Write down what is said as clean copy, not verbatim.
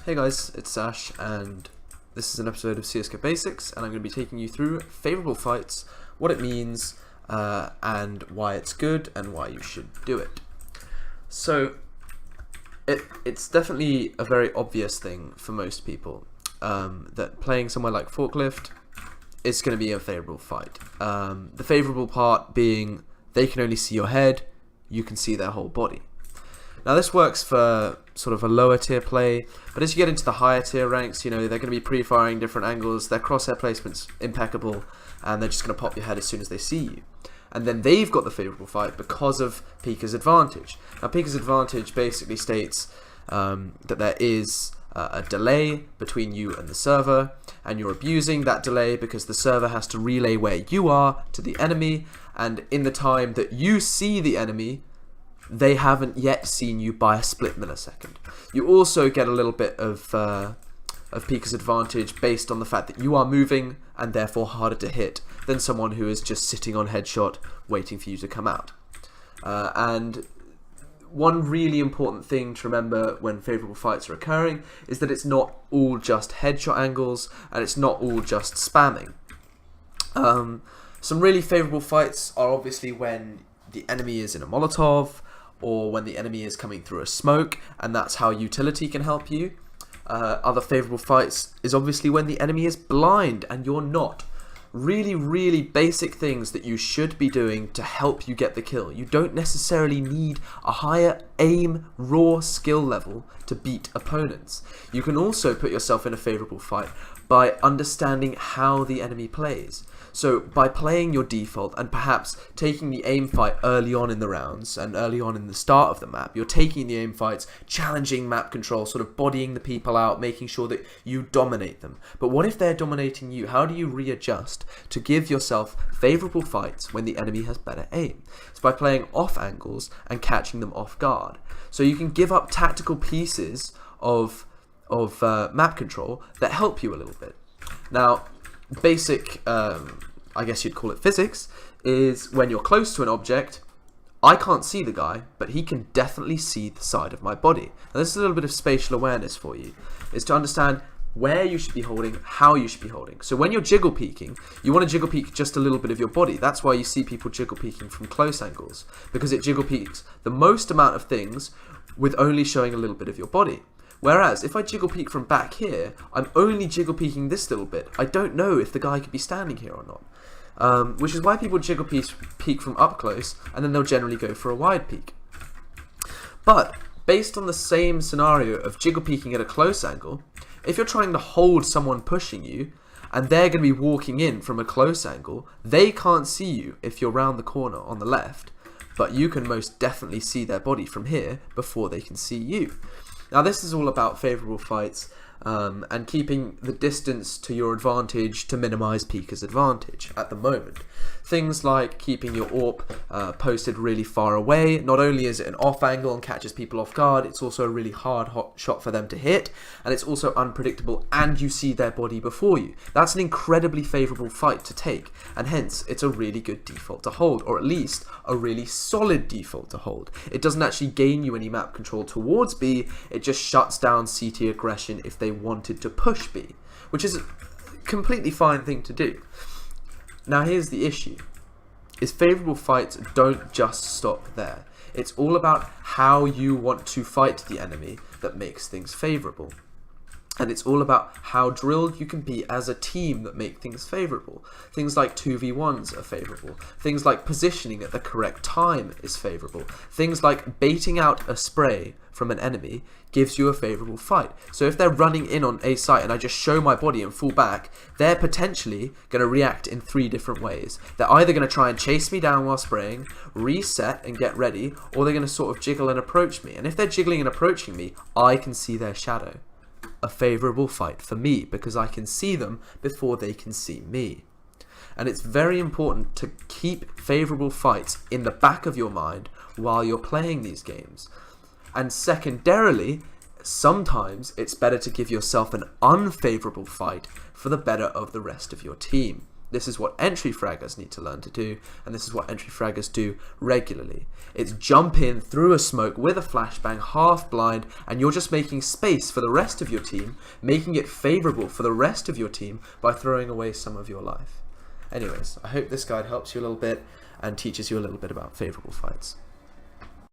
Hey guys, it's Sash, and this is an episode of CSGO Basics, and I'm going to be taking you through Favourable Fights, what it means, and why it's good, and why you should do it. So, it's definitely a very obvious thing for most people, that playing somewhere like Forklift is going to be a favourable fight. The favourable part being they can only see your head, you can see their whole body. Now this works for sort of a lower tier play, but as you get into the higher tier ranks, you know, they're going to be pre-firing different angles, their crosshair placement's impeccable, and they're just going to pop your head as soon as they see you. And then they've got the favourable fight because of Pika's advantage. Now Pika's advantage basically states that there is a delay between you and the server, and you're abusing that delay because the server has to relay where you are to the enemy, and in the time that you see the enemy, they haven't yet seen you by a split millisecond. You also get a little bit of Pika's advantage based on the fact that you are moving and therefore harder to hit than someone who is just sitting on headshot waiting for you to come out. And one really important thing to remember when favourable fights are occurring is that it's not all just headshot angles and it's not all just spamming. Some really favourable fights are obviously when the enemy is in a Molotov, or when the enemy is coming through a smoke, and that's how utility can help you. Other favourable fights is obviously when the enemy is blind and you're not. Really basic things that you should be doing to help you get the kill. You don't necessarily need a higher aim, raw skill level to beat opponents. You can also put yourself in a favourable fight by understanding how the enemy plays. So by playing your default and perhaps taking the aim fight early on in the rounds and early on in the start of the map, you're taking the aim fights, challenging map control, sort of bodying the people out, making sure that you dominate them. But what if they're dominating you? How do you readjust to give yourself favourable fights when the enemy has better aim? It's by playing off angles and catching them off guard. So you can give up tactical pieces of map control that help you a little bit. Now, basic, I guess you'd call it physics, is when you're close to an object, I can't see the guy, but he can definitely see the side of my body. Now this is a little bit of spatial awareness for you, is to understand where you should be holding, how you should be holding. So when you're jiggle peeking, you want to jiggle peek just a little bit of your body. That's why you see people jiggle peeking from close angles, because it jiggle peeks the most amount of things with only showing a little bit of your body. Whereas, if I jiggle peek from back here, I'm only jiggle peeking this little bit. I don't know if the guy could be standing here or not. Which is why people jiggle peek from up close, and then they'll generally go for a wide peek. But, based on the same scenario of jiggle peeking at a close angle, if you're trying to hold someone pushing you, and they're going to be walking in from a close angle, they can't see you if you're round the corner on the left, but you can most definitely see their body from here before they can see you. Now this is all about favourable fights and keeping the distance to your advantage to minimise Pika's advantage at the moment. Things like keeping your AWP posted really far away. Not only is it an off angle and catches people off guard, it's also a really hard shot for them to hit, and it's also unpredictable and you see their body before you. That's an incredibly favourable fight to take, and hence it's a really good default to hold, or at least a really solid default to hold. It doesn't actually gain you any map control towards B, it just shuts down CT aggression if they wanted to push B, which is a completely fine thing to do. Now here's the issue, is favourable fights don't just stop there. It's all about how you want to fight the enemy that makes things favourable. And it's all about how drilled you can be as a team that make things favourable. Things like 2v1s are favourable. Things like positioning at the correct time is favourable. Things like baiting out a spray from an enemy gives you a favourable fight. So if they're running in on a site and I just show my body and fall back, they're potentially going to react in 3 different ways. They're either going to try and chase me down while spraying, reset and get ready, or they're going to sort of jiggle and approach me. And if they're jiggling and approaching me, I can see their shadow. A favourable fight for me because I can see them before they can see me. And it's very important to keep favourable fights in the back of your mind while you're playing these games. And secondarily, sometimes it's better to give yourself an unfavourable fight for the better of the rest of your team. This is what entry fraggers need to learn to do, and this is what entry fraggers do regularly. It's jump in through a smoke with a flashbang, half blind, and you're just making space for the rest of your team, making it favorable for the rest of your team by throwing away some of your life. Anyways, I hope this guide helps you a little bit and teaches you a little bit about favorable fights.